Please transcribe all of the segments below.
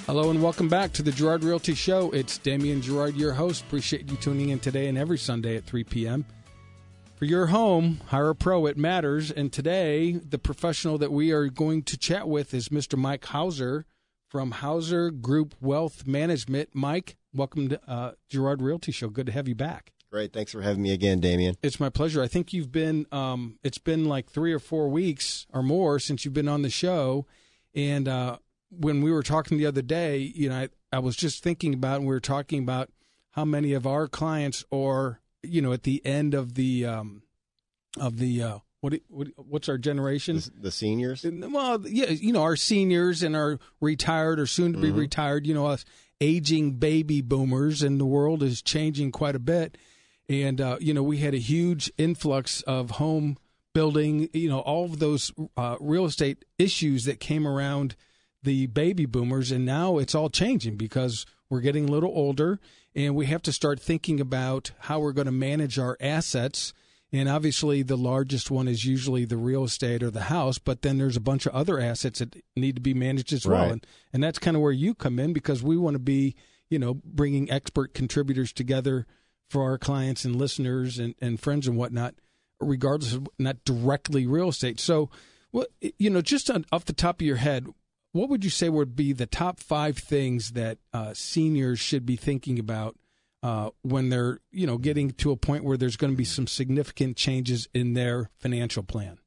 Hello and welcome back to the Girard Realty Show. It's Damian Girard, your host. Appreciate you tuning in today and every Sunday at 3 p.m. For your home, hire a pro. It matters. And today, the professional that we are going to chat with is Mr. Mike Hauser from Hauser Group Wealth Management. Mike, welcome to Girard Realty Show. Good to have you back. Great. Thanks for having me again, Damian. It's my pleasure. I think you've been, it's been like 3 or 4 weeks or more since you've been on the show. And when we were talking the other day, you know, I was just thinking about, and we were talking about how many of our clients are, you know, at the end of the what's our generation? The seniors? Well, yeah, you know, our seniors and our retired or soon to be retired, you know, us aging baby boomers, and the world is changing quite a bit. And, you know, we had a huge influx of home building, you know, all of those real estate issues that came around the baby boomers. And now it's all changing because we're getting a little older and we have to start thinking about how we're going to manage our assets. And obviously the largest one is usually the real estate or the house, but then there's a bunch of other assets that need to be managed as well. Right. And that's kind of where you come in, because we want to be, you know, bringing expert contributors together for our clients and listeners and friends and whatnot, regardless of not directly real estate. So, what, you know, just off the top of your head, what would you say would be the top 5 things that seniors should be thinking about when they're, you know, getting to a point where there's going to be some significant changes in their financial plan?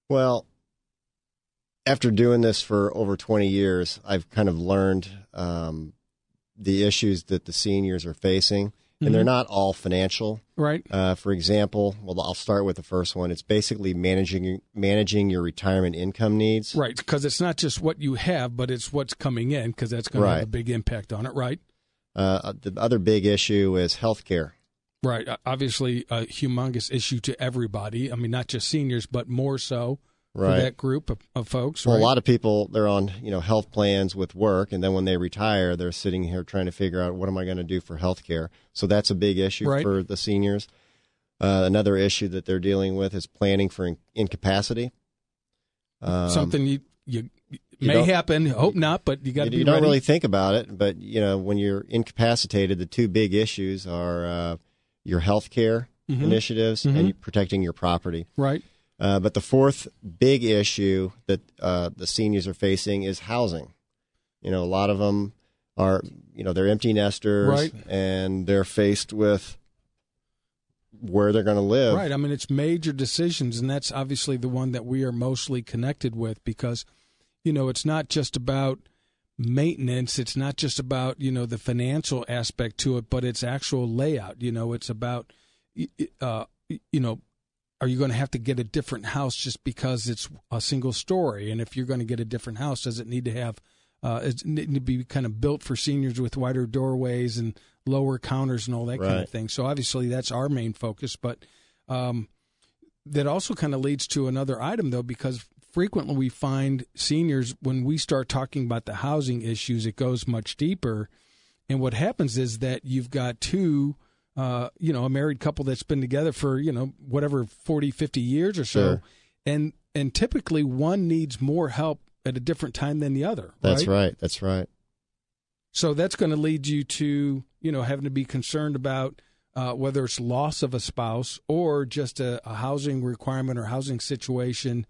Well, after doing this for over 20 years, I've kind of learned the issues that the seniors are facing. And they're not all financial. Right. For example, well, I'll start with the first one. It's basically managing your retirement income needs. Right, because it's not just what you have, but it's what's coming in, because that's going to have a big impact on it, right? The other big issue is health care. Right. Obviously, a humongous issue to everybody. I mean, not just seniors, but more so for that group of folks. Well, right? a lot of people, they're on, you know, health plans with work, and then when they retire, they're sitting here trying to figure out, what am I going to do for health care? So that's a big issue for the seniors. Another issue that they're dealing with is planning for incapacity. Something you may happen. Hope not, but you got to be ready. You don't really think about it, but, you know, when you're incapacitated, the 2 big issues are your health care initiatives and protecting your property. Right. But the 4th big issue that the seniors are facing is housing. You know, a lot of them are, you know, they're empty nesters, and they're faced with where they're going to live. Right. I mean, it's major decisions, and that's obviously the one that we are mostly connected with, because, you know, it's not just about maintenance. It's not just about, you know, the financial aspect to it, but it's actual layout. You know, it's about, you know, are you going to have to get a different house just because it's a single story? And if you're going to get a different house, does it need to have, it need to be kind of built for seniors with wider doorways and lower counters and all that kind of thing? So obviously that's our main focus, but that also kind of leads to another item, though, because frequently we find seniors, when we start talking about the housing issues, it goes much deeper. And what happens is that you've got 2 you know, a married couple that's been together for, you know, whatever, 40, 50 years or so. And typically one needs more help at a different time than the other. That's right. That's right. So that's going to lead you to, you know, having to be concerned about whether it's loss of a spouse or just a housing requirement or housing situation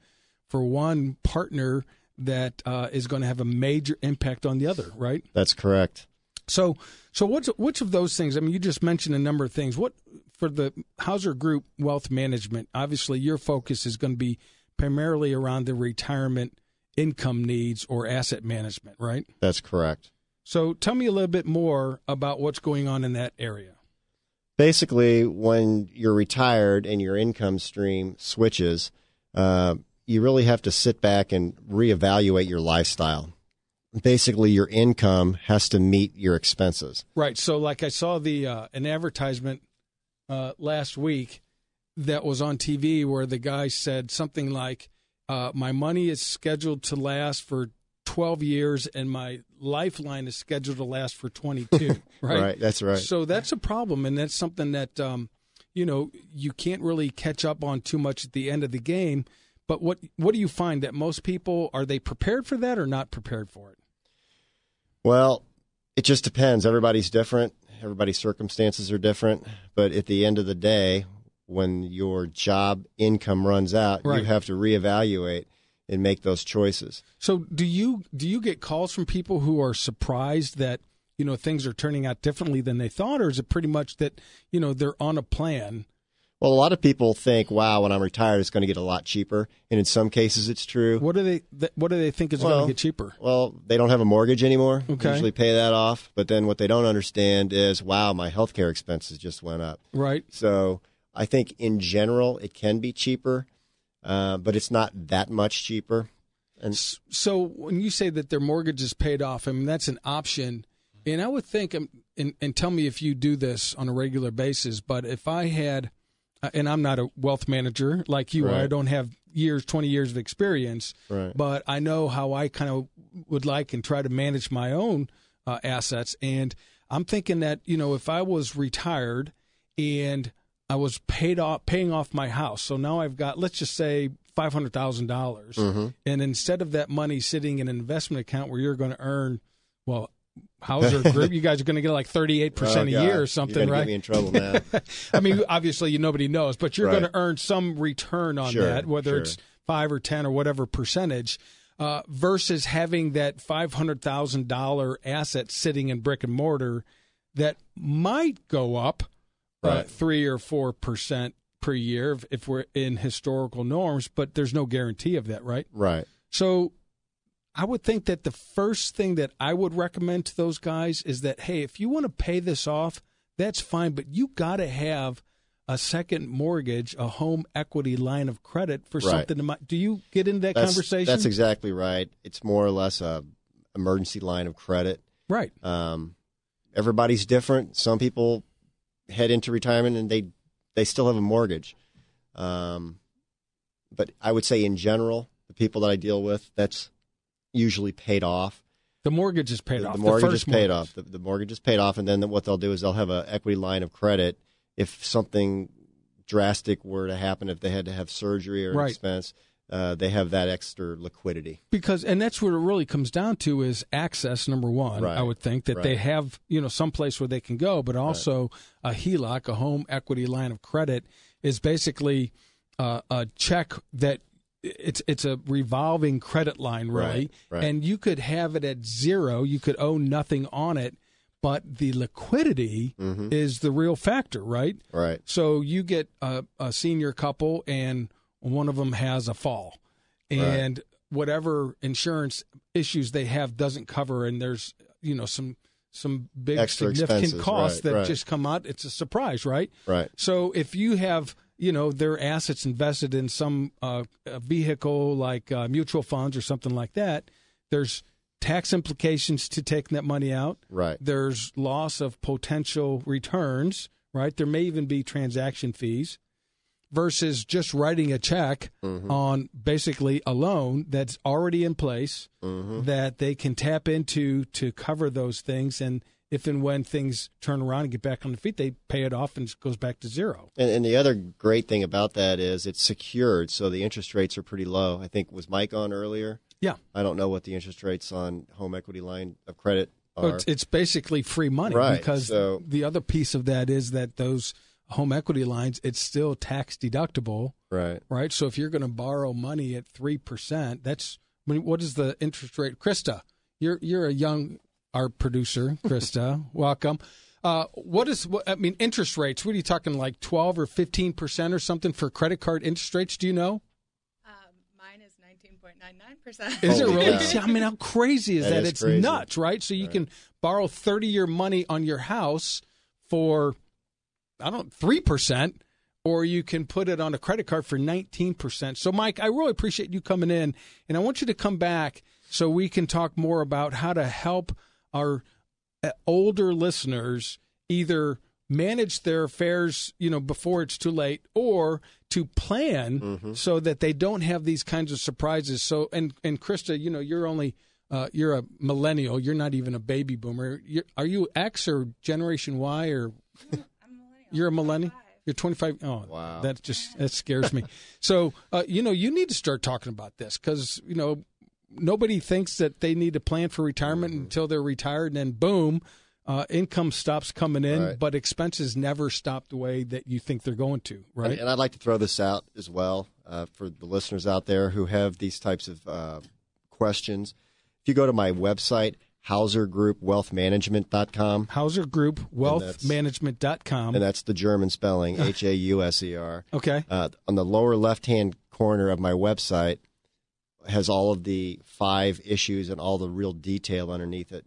for one partner that is going to have a major impact on the other, right? That's correct. So which of those things? I mean, you just mentioned a number of things. What for the Hauser Group Wealth Management? Obviously, your focus is going to be primarily around the retirement income needs or asset management, right? That's correct. So tell me a little bit more about what's going on in that area. Basically, when you're retired and your income stream switches, you really have to sit back and reevaluate your lifestyle. Basically, your income has to meet your expenses. Right. So like I saw an advertisement last week that was on TV where the guy said something like, my money is scheduled to last for 12 years and my lifeline is scheduled to last for 22. Right. Right. That's right. So that's a problem. And that's something that, you know, you can't really catch up on too much at the end of the game. But what do you find that most people, are they prepared for that or not prepared for it? Well, it just depends. Everybody's different. Everybody's circumstances are different. But at the end of the day, when your job income runs out, right. you have to reevaluate and make those choices. So do you get calls from people who are surprised that, things are turning out differently than they thought, or is it pretty much that, they're on a plan? Well, a lot of people think, wow, when I'm retired, it's going to get a lot cheaper. And in some cases, it's true. What do they think is going to get cheaper? Well, they don't have a mortgage anymore. Okay. Usually pay that off. But then what they don't understand is, wow, my healthcare expenses just went up. Right. So I think in general, it can be cheaper, but it's not that much cheaper. And so when you say that their mortgage is paid off, I mean, that's an option. And I would think, and tell me if you do this on a regular basis, but if I had, and I'm not a wealth manager like you are, I don't have 20 years of experience, but I know how I kind of would like and try to manage my own assets. And I'm thinking that, if I was retired and I was paying off my house, so now I've got, let's just say, $500,000, and instead of that money sitting in an investment account where you're going to earn, well, Hauser Group, you guys are going to get like 38% a year or something, right? Get me in trouble now. I mean, obviously, nobody knows, but you're going to earn some return on that, whether it's 5 or 10 or whatever percentage, versus having that $500,000 asset sitting in brick and mortar that might go up 3 or 4% per year if we're in historical norms, but there's no guarantee of that, right? Right. So I would think that the first thing that I would recommend to those guys is that, hey, if you want to pay this off, that's fine, but you got to have a second mortgage, a home equity line of credit for something. Do you get into that conversation? That's exactly right. It's more or less a emergency line of credit. Right. Everybody's different. Some people head into retirement and they still have a mortgage. But I would say in general, the people that I deal with, that's usually paid off. The mortgage is paid off. The mortgage is paid off. The mortgage is paid off, and then what they'll do is they'll have an equity line of credit if something drastic were to happen, if they had to have surgery or an expense. They have that extra liquidity. And that's what it really comes down to is access, number one. I would think that they have, some place where they can go, but also a HELOC, a home equity line of credit, is basically a check that it's a revolving credit line, really. And you could have it at zero. You could owe nothing on it, but the liquidity is the real factor, right? Right. So you get a senior couple and one of them has a fall, and whatever insurance issues they have doesn't cover, and there's some big extra significant expenses. costs that just come out. It's a surprise, right? Right. So if you have their assets invested in some vehicle like mutual funds or something like that, there's tax implications to taking that money out. Right. There's loss of potential returns. Right. There may even be transaction fees. Versus just writing a check on basically a loan that's already in place that they can tap into to cover those things. And if and when things turn around and get back on the feet, they pay it off and it goes back to zero. And the other great thing about that is it's secured, so the interest rates are pretty low. I think, was Mike on earlier? Yeah. I don't know what the interest rates on home equity line of credit are. It's basically free money because the other piece of that is that those home equity lines, it's still tax deductible. Right. So if you're going to borrow money at 3%, what is the interest rate? Krista, you're a young art producer. Krista, welcome. Interest rates, what are you talking, like 12 or 15% or something for credit card interest rates? Do you know? Mine is 19.99%. Is it really? God. See, how crazy is that? It's crazy. Nuts, right? So you can borrow 30-year money on your house for 3%, or you can put it on a credit card for 19%. So, Mike, I really appreciate you coming in, and I want you to come back so we can talk more about how to help our older listeners either manage their affairs, before it's too late, or to plan so that they don't have these kinds of surprises. So, and Krista, you're a millennial. You're not even a baby boomer. Are you X or Generation Y or? You're a millennial? You're 25? Oh, wow. That scares me. So, you need to start talking about this because, nobody thinks that they need to plan for retirement until they're retired, and then boom, income stops coming in, Right. but expenses never stop the way that you think they're going to, right? And I'd like to throw this out as well for the listeners out there who have these types of questions. If you go to my website, HauserGroupWealthManagement.com. HauserGroupWealthManagement.com. And that's the German spelling, Hauser. Okay. On the lower left-hand corner of my website has all of the 5 issues and all the real detail underneath it.